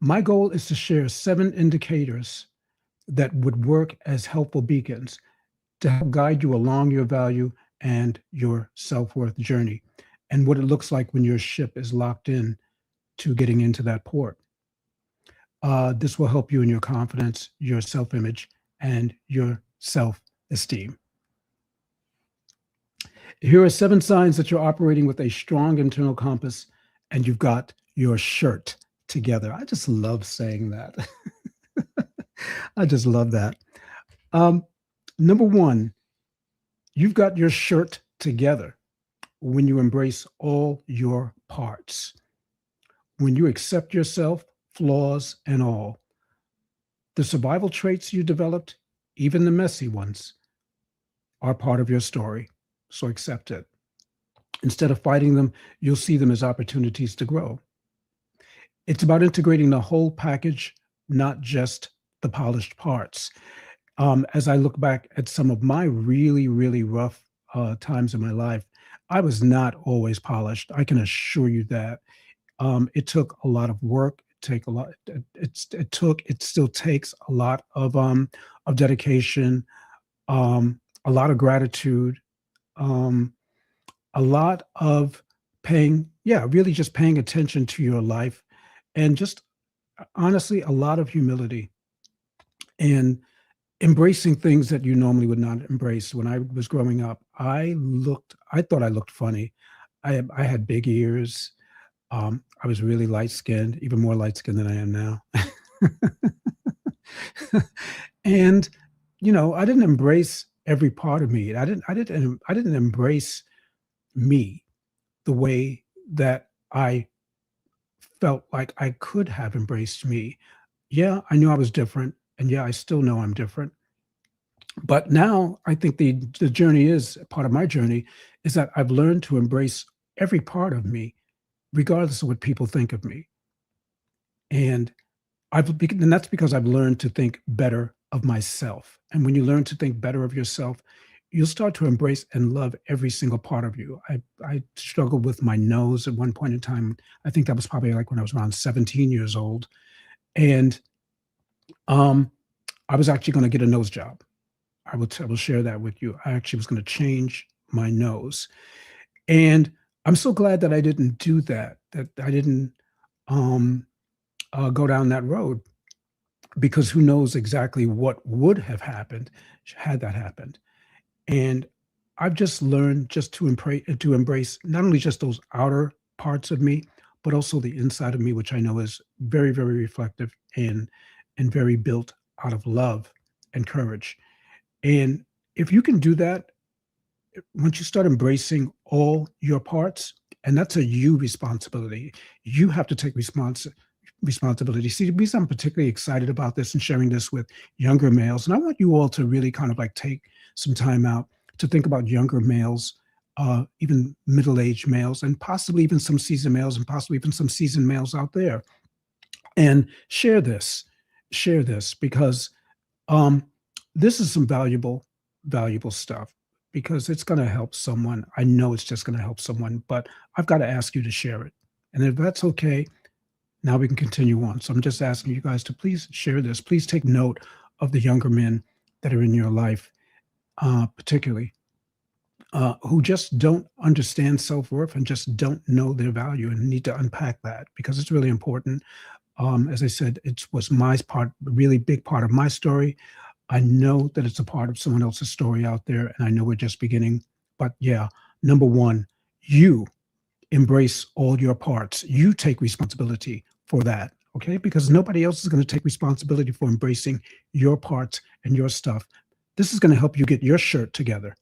My goal is to share 7 indicators that would work as helpful beacons to help guide you along your value and your self-worth journey, and what it looks like when your ship is locked in to getting into that port. This will help you in your confidence, your self-image, and your self-esteem. Here are 7 signs that you're operating with a strong internal compass and you've got your shirt together. I just love saying that. I just love that. Um, Number one, you've got your shirt together when you embrace all your parts, when you accept yourself, flaws and all. The survival traits you developed, even the messy ones, are part of your story. So accept it. Instead of fighting them, you'll see them as opportunities to grow. It's about integrating the whole package, not just the polished parts. As I look back at some of my really, really rough times in my life, I was not always polished. I can assure you that. It took a lot of work. Take a lot. It still takes a lot of dedication, a lot of gratitude, um, a lot of paying. Yeah, really just paying attention to your life, and just honestly, a lot of humility and embracing things that you normally would not embrace. When I was growing up, I thought I looked funny. I had big ears. I was really light skinned, even more light skinned than I am now. And I didn't embrace every part of me. I didn't embrace me the way that I felt like I could have embraced me. Yeah, I knew I was different, and yeah, I still know I'm different. But now I think the journey is part of my journey is that I've learned to embrace every part of me, regardless of what people think of me. And and that's because I've learned to think better of myself. And when you learn to think better of yourself, you'll start to embrace and love every single part of you. I struggled with my nose at one point in time. I think that was probably like when I was around 17 years old. And um, I was actually going to get a nose job. I will share that with you. I actually was going to change my nose. And I'm so glad that I didn't do that, that I didn't um, go down that road, because who knows exactly what would have happened had that happened. And I've just learned just to embrace not only just those outer parts of me, but also the inside of me, which I know is very, very reflective and very built out of love and courage. And if you can do that, once you start embracing all your parts, and that's a you responsibility, you have to take responsibility. See, the reason I'm particularly excited about this and sharing this with younger males, and I want you all to really kind of like take some time out to think about younger males, even middle-aged males, and possibly even some seasoned males, and possibly even some seasoned males out there, and share this, because um, this is some valuable stuff, because it's going to help someone. I know it's just going to help someone, but I've got to ask you to share it. And if that's okay, now we can continue on. So I'm just asking you guys to please share this. Please take note of the younger men that are in your life, particularly who just don't understand self-worth and just don't know their value, and need to unpack that, because it's really important. As I said, it was my part, a really big part of my story. I know that it's a part of someone else's story out there, and I know we're just beginning. But yeah, number one, you embrace all your parts. You take responsibility for that, okay? Because nobody else is going to take responsibility for embracing your parts and your stuff. This is going to help you get your shirt together.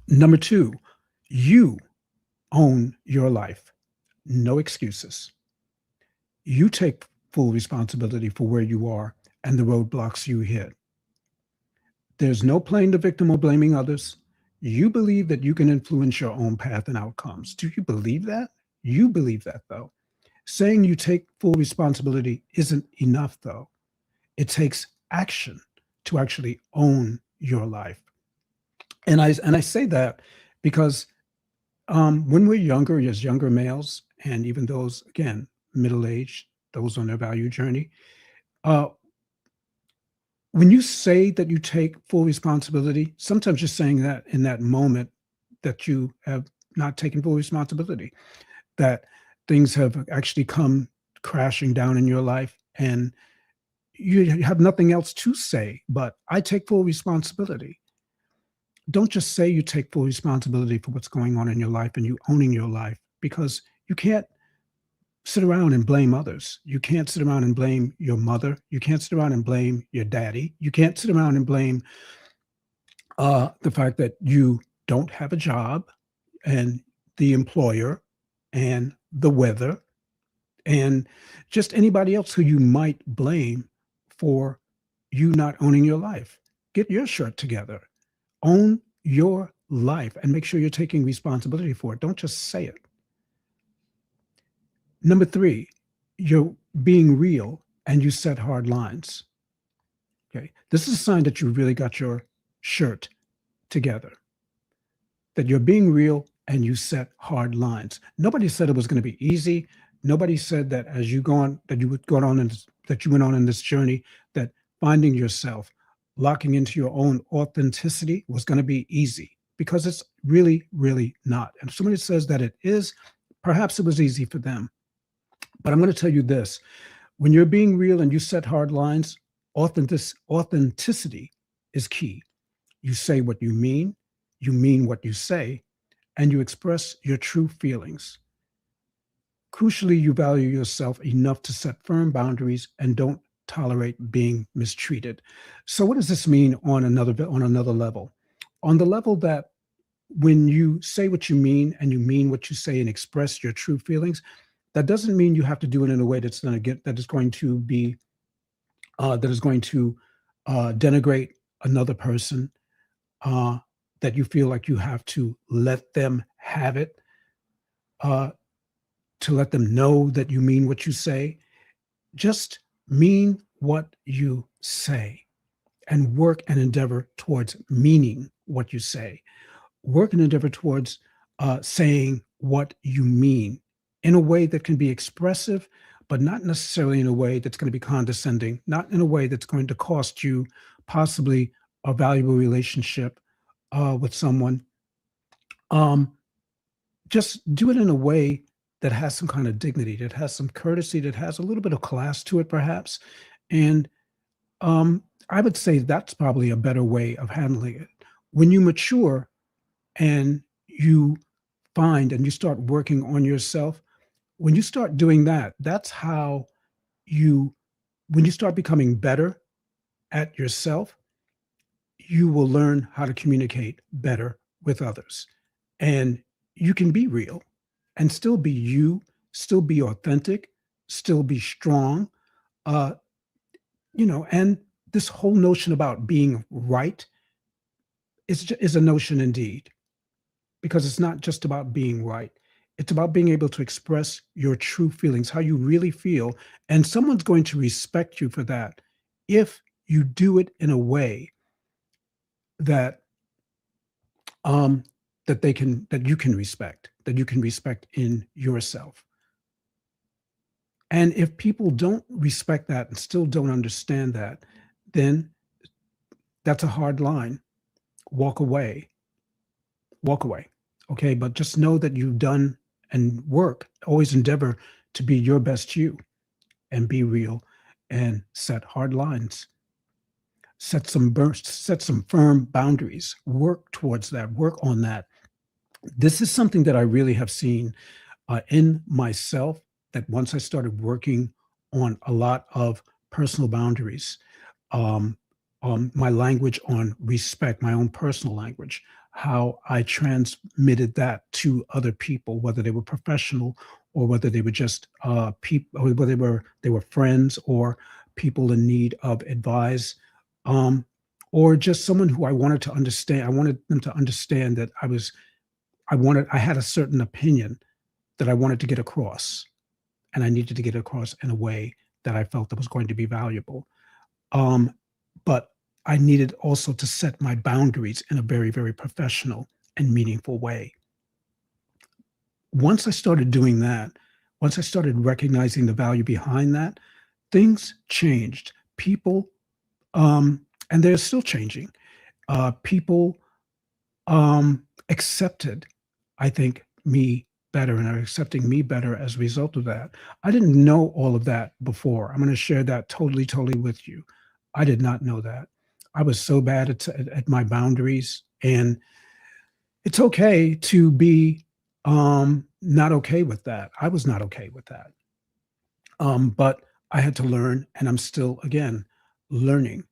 Number two, you own your life. No excuses. You take full responsibility for where you are and the roadblocks you hit. There's no playing the victim or blaming others. You believe that you can influence your own path and outcomes. Do you believe that? You believe that, though. Saying you take full responsibility isn't enough, though. It takes action to actually own your life. And I say that because when we're younger, as younger males, and even those, again, middle-aged, those on their value journey. Uh, when you say that you take full responsibility, sometimes you're saying that in that moment that you have not taken full responsibility, that things have actually come crashing down in your life and you have nothing else to say but I take full responsibility. Don't just say you take full responsibility for what's going on in your life and you owning your life, because you can't sit around and blame others. You can't sit around and blame your mother. You can't sit around and blame your daddy. You can't sit around and blame the fact that you don't have a job and the employer and the weather and just anybody else who you might blame for you not owning your life. Get your shirt together. Own your life and make sure you're taking responsibility for it. Don't just say it. Number three, you're being real and you set hard lines. Okay. This is a sign that you really got your shirt together, that you're being real and you set hard lines. Nobody said it was going to be easy. Nobody said that as you go on, that you would go on in this, that you went on in this journey, that finding yourself, locking into your own authenticity was going to be easy, because it's really, really not. And if somebody says that it is, perhaps it was easy for them. But I'm going to tell you this: when you're being real and you set hard lines, authenticity is key. You say what you mean what you say, and you express your true feelings. Crucially, you value yourself enough to set firm boundaries and don't tolerate being mistreated. So what does this mean on another level? On the level that when you say what you mean and you mean what you say and express your true feelings, that doesn't mean you have to do it in a way that's going to get that is going to be that is going to denigrate another person, uh, that you feel like you have to let them have it, uh, to let them know that you mean what you say. Just mean what you say and work and endeavor towards meaning what you say. Work and endeavor towards saying what you mean in a way that can be expressive, but not necessarily in a way that's going to be condescending, not in a way that's going to cost you possibly a valuable relationship with someone. Um, just do it in a way that has some kind of dignity, that has some courtesy, that has a little bit of class to it, perhaps. And I would say that's probably a better way of handling it. When you mature and you find and you start working on yourself, when you start doing that, that's how you, when you start becoming better at yourself, you will learn how to communicate better with others. And you can be real and still be you, still be authentic, still be strong. Uh, and this whole notion about being right is a notion indeed, because it's not just about being right. It's about being able to express your true feelings, how you really feel, and someone's going to respect you for that if you do it in a way that um, that you can respect in yourself. And if people don't respect that and still don't understand that, then that's a hard line. Walk away. Walk away. Okay. But just know that you've done and work, always endeavor to be your best you and be real and set hard lines. Set some firm boundaries. Work towards that. Work on that. This is something that I really have seen in myself, that once I started working on a lot of personal boundaries, um, on my language on respect, my own personal language, how I transmitted that to other people, whether they were professional or whether they were just people, or whether they were friends or people in need of advice, um, or just someone who I wanted to understand. I wanted them to understand that I had a certain opinion that I wanted to get across, and I needed to get across in a way that I felt that was going to be valuable. Um, but I needed also to set my boundaries in a very, very professional and meaningful way. Once I started doing that, once I started recognizing the value behind that, things changed. People, and they're still changing. People accepted, I think, me better and are accepting me better as a result of that. I didn't know all of that before. I'm going to share that totally with you. I did not know that. I was so bad at my boundaries, and it's okay to be not okay with that. I was not okay with that. But I had to learn, and I'm still, again, learning.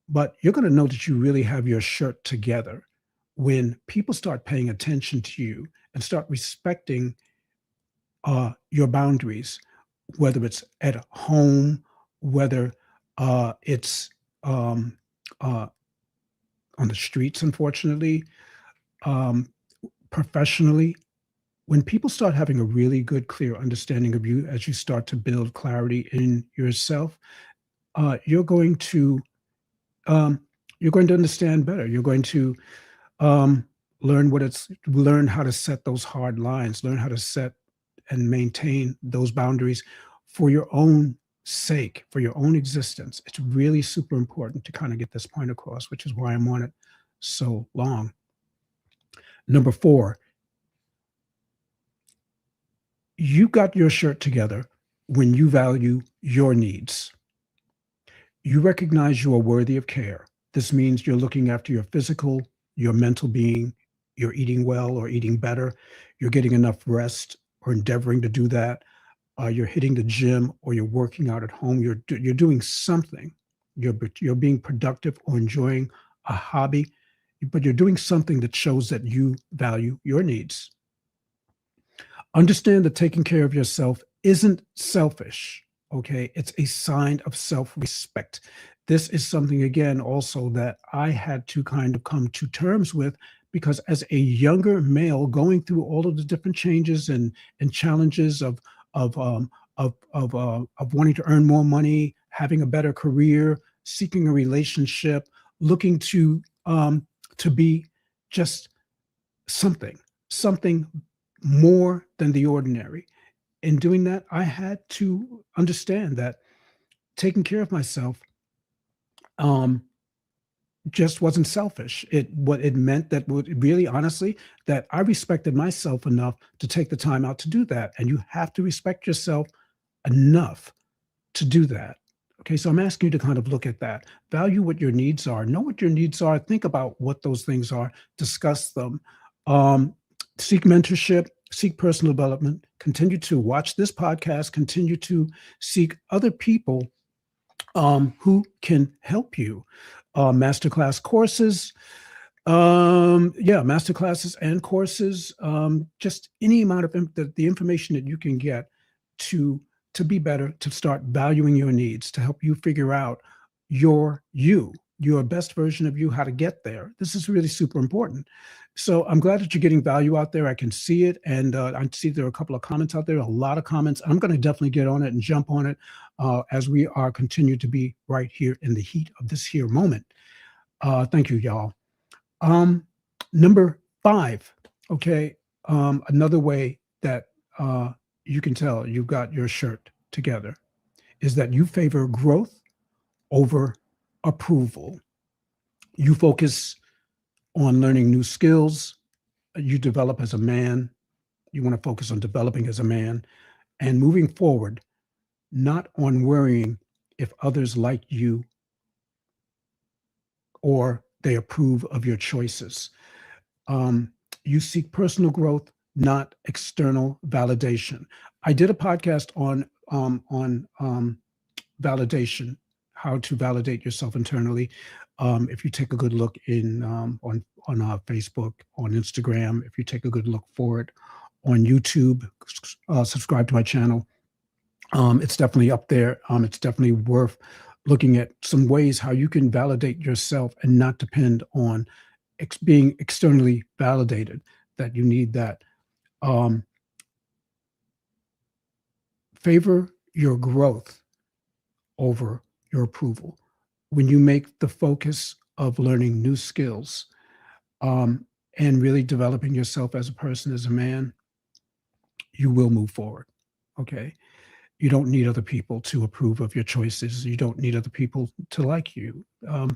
But you're going to know that you really have your shirt together when people start paying attention to you and start respecting your boundaries, whether it's at home, whether it's um, uh, on the streets, unfortunately, um, professionally. When people start having a really good, clear understanding of you as you start to build clarity in yourself, uh, you're going to um, you're going to understand better. You're going to um, learn how to set those hard lines, learn how to set and maintain those boundaries for your own sake, for your own existence. It's really super important to kind of get this point across, which is why I'm on it so long. Number four, you got your shirt together when you value your needs. You recognize you are worthy of care. This means you're looking after your physical, your mental being, you're eating well or eating better, you're getting enough rest or endeavoring to do that, you're hitting the gym or you're working out at home, you're doing something. You're being productive or enjoying a hobby, but you're doing something that shows that you value your needs. Understand that taking care of yourself isn't selfish, okay? It's a sign of self-respect. This is something, again, also that I had to kind of come to terms with because as a younger male going through all of the different changes and challenges of of wanting to earn more money, having a better career, seeking a relationship, looking to be just something, something more than the ordinary. In doing that, I had to understand that taking care of myself um, just wasn't selfish. What it meant that would really honestly that I respected myself enough to take the time out to do that. And you have to respect yourself enough to do that. Okay, so I'm asking you to kind of look at that. Value what your needs are. Know what your needs are. Think about what those things are. Discuss them. Um, Seek mentorship. Seek personal development. Continue to watch this podcast. Continue to seek other people who can help you. Masterclass courses, yeah, master classes and courses, just any amount of the information that you can get to to be better, to start valuing your needs, to help you figure out your best version of you, how to get there. This is really super important. So I'm glad that you're getting value out there. I can see it, and I see there are a couple of comments out there, a lot of comments. I'm going to definitely get on it and jump on it as we are continue to be right here in the heat of this here moment. Thank you, y'all. Um, Number five, okay, another way that you can tell you've got your shirt together is that you favor growth over approval. You focus on learning new skills. You develop as a man. You want to focus on developing as a man and moving forward, not on worrying if others like you or they approve of your choices. Um, you seek personal growth, not external validation. I did a podcast on validation, how to validate yourself internally. If you take a good look in on Facebook, on Instagram, if you take a good look for it on YouTube, subscribe to my channel. It's definitely up there. It's definitely worth looking at some ways how you can validate yourself and not depend on being externally validated, that you need that. Um, Favor your growth over your approval. When you make the focus of learning new skills and really developing yourself as a person, as a man, you will move forward. Okay. You don't need other people to approve of your choices. You don't need other people to like you.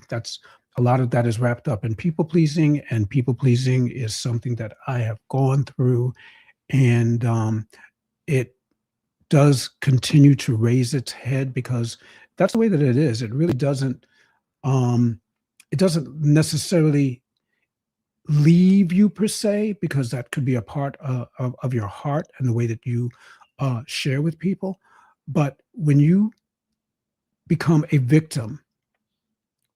That's a lot of that is wrapped up in people pleasing, and people pleasing is something that I have gone through, and it does continue to raise its head because that's the way that it is. It really doesn't. Um, it doesn't necessarily leave you per se, because that could be a part of your heart and the way that you share with people. But when you become a victim,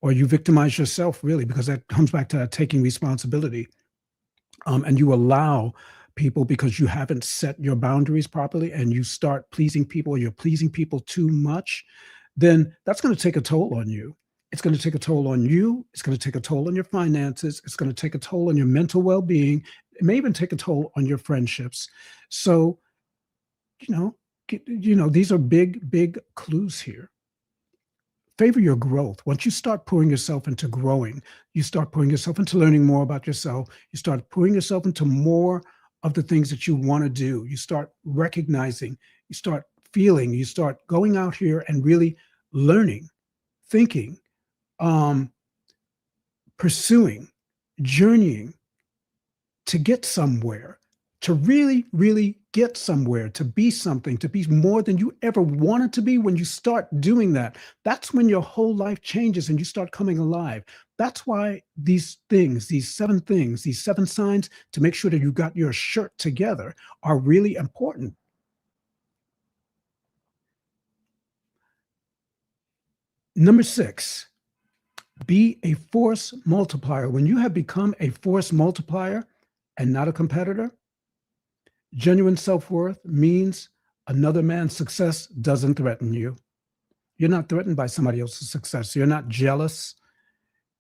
or you victimize yourself, really, because that comes back to taking responsibility, and you allow people, because you haven't set your boundaries properly, and you start pleasing people, or you're pleasing people too much, then that's going to take a toll on you. It's going to take a toll on you. It's going to take a toll on your finances. It's going to take a toll on your mental well-being. It may even take a toll on your friendships. So, you know, these are big, big clues here. Favor your growth. Once you start pouring yourself into growing, you start pouring yourself into learning more about yourself, you start pouring yourself into more of the things that you want to do. You start recognizing, you start feeling, you start going out here and really learning, thinking, um, pursuing, journeying to get somewhere, to really, really get somewhere, to be something, to be more than you ever wanted to be. When you start doing that, that's when your whole life changes and you start coming alive. That's why these things, these seven signs to make sure that you got your shirt together are really important. Number six, be a force multiplier. When you have become a force multiplier and not a competitor, genuine self worth means another man's success doesn't threaten you. You're not threatened by somebody else's success. You're not jealous.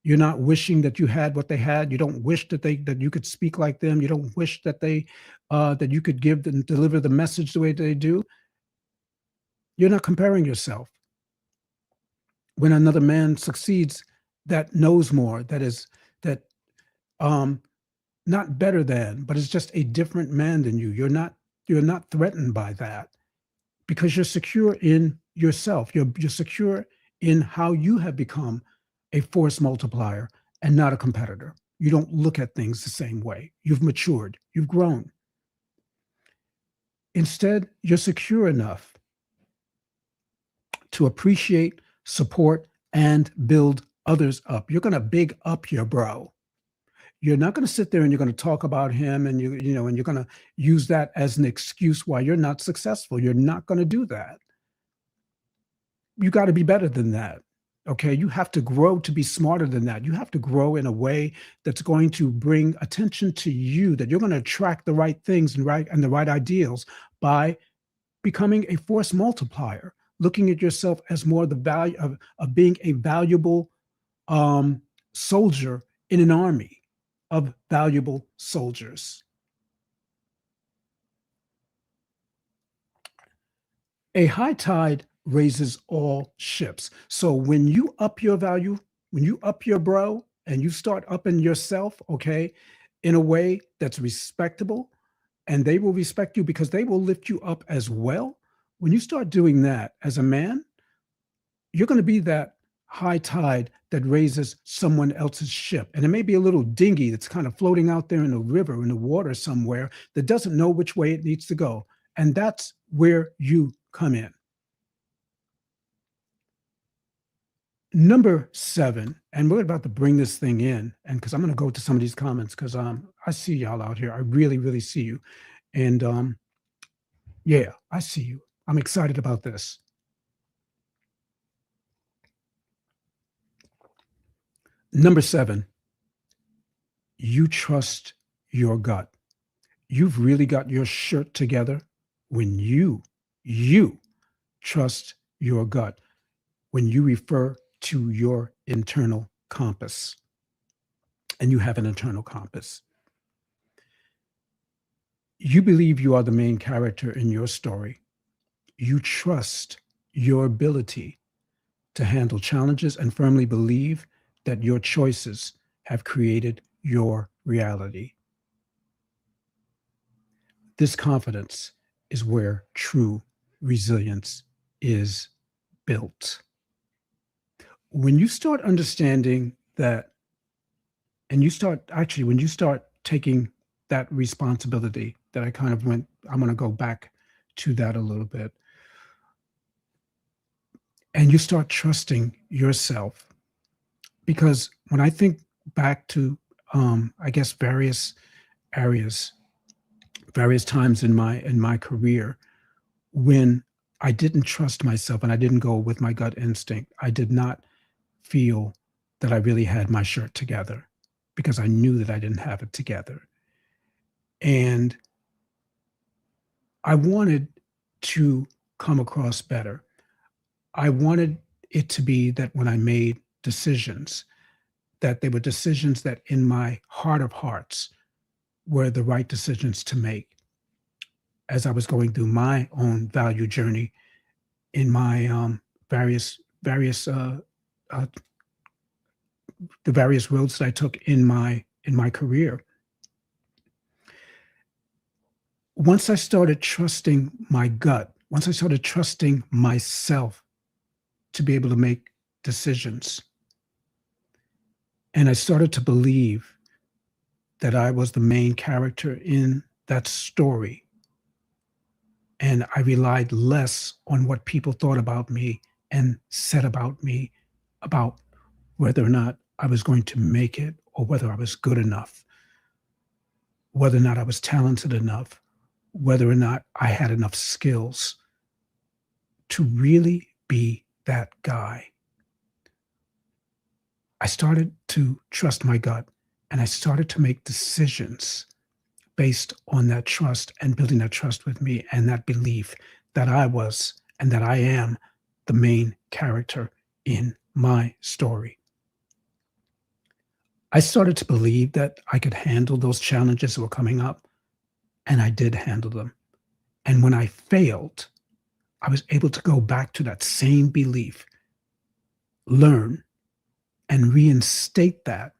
You're not wishing that you had what they had. You don't wish that you could speak like them. You don't wish that you could give and deliver the message the way they do. You're not comparing yourself. When another man succeeds, that knows more, that um not better than, but is just a different man than you. You're not threatened by that, because you're secure in yourself. You're secure in how you have become a force multiplier and not a competitor. You don't look at things the same way. You've matured, you've grown. Instead, you're secure enough to appreciate, support, and build others up. You're going to big up your bro. You're not going to sit there and you're going to talk about him, and you're going to use that as an excuse why you're not successful. You're not going to do that. You got to be better than that. Okay. You have to grow to be smarter than that. You have to grow in a way that's going to bring attention to you, that you're going to attract the right things and the right ideals by becoming a force multiplier, looking at yourself as more the value of being a valuable um, soldier in an army of valuable soldiers. A high tide raises all ships. So when you up your value, when you up your bro and you start upping yourself, okay, in a way that's respectable, and they will respect you because they will lift you up as well. When you start doing that as a man, you're going to be that high tide that raises someone else's ship. And it may be a little dinghy that's kind of floating out there in the river, in the water somewhere, that doesn't know which way it needs to go. And that's where you come in. Number seven, and we're about to bring this thing in, and because I'm going to go to some of these comments, because I see y'all out here. I really, really see you. And yeah, I see you. I'm excited about this. Number seven, you trust your gut. You've really got your shirt together when you trust your gut, when you refer to your internal compass, and you have an internal compass. You believe you are the main character in your story. You trust your ability to handle challenges and firmly believe that your choices have created your reality. This confidence is where true resilience is built. When you start understanding that, and you start actually, when you start taking that responsibility that I kind of went, I'm going to go back to that a little bit, and you start trusting yourself. Because when I think back to, I guess, areas, various times in my career when I didn't trust myself and I didn't go with my gut instinct, I did not feel that I really had my shirt together because I knew that I didn't have it together. And I wanted to come across better. I wanted it to be that when I made decisions, that they were decisions that in my heart of hearts were the right decisions to make as I was going through my own value journey in my various uh, the various roads that I took in my career. Once I started trusting my gut, once I started trusting myself to be able to make decisions, and I started to believe that I was the main character in that story, and I relied less on what people thought about me and said about me, about whether or not I was going to make it or whether I was good enough, whether or not I was talented enough, whether or not I had enough skills to really be that guy. I started to trust my gut and I started to make decisions based on that trust and building that trust with me and that belief that I was and that I am the main character in my story. I started to believe that I could handle those challenges that were coming up, and I did handle them. And when I failed, I was able to go back to that same belief, learn, and reinstate that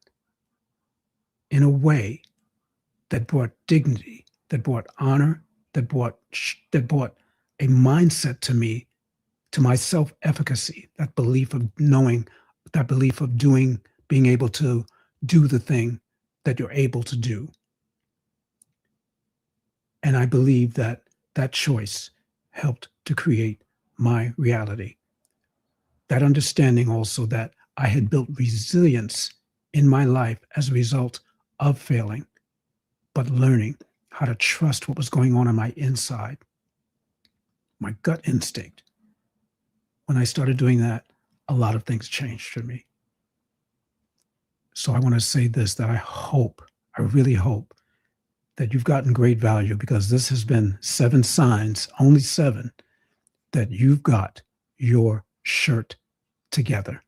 in a way that brought dignity, that brought honor, that brought a mindset to me, to my self-efficacy, that belief of knowing, that belief of doing, being able to do the thing that you're able to do. And I believe that that choice helped to create my reality. That understanding also that I had built resilience in my life as a result of failing, but learning how to trust what was going on my inside, my gut instinct. When I started doing that, a lot of things changed for me. So I want to say this, that I hope, I really hope that you've gotten great value, because this has been 7 signs, only 7, that you've got your shirt together.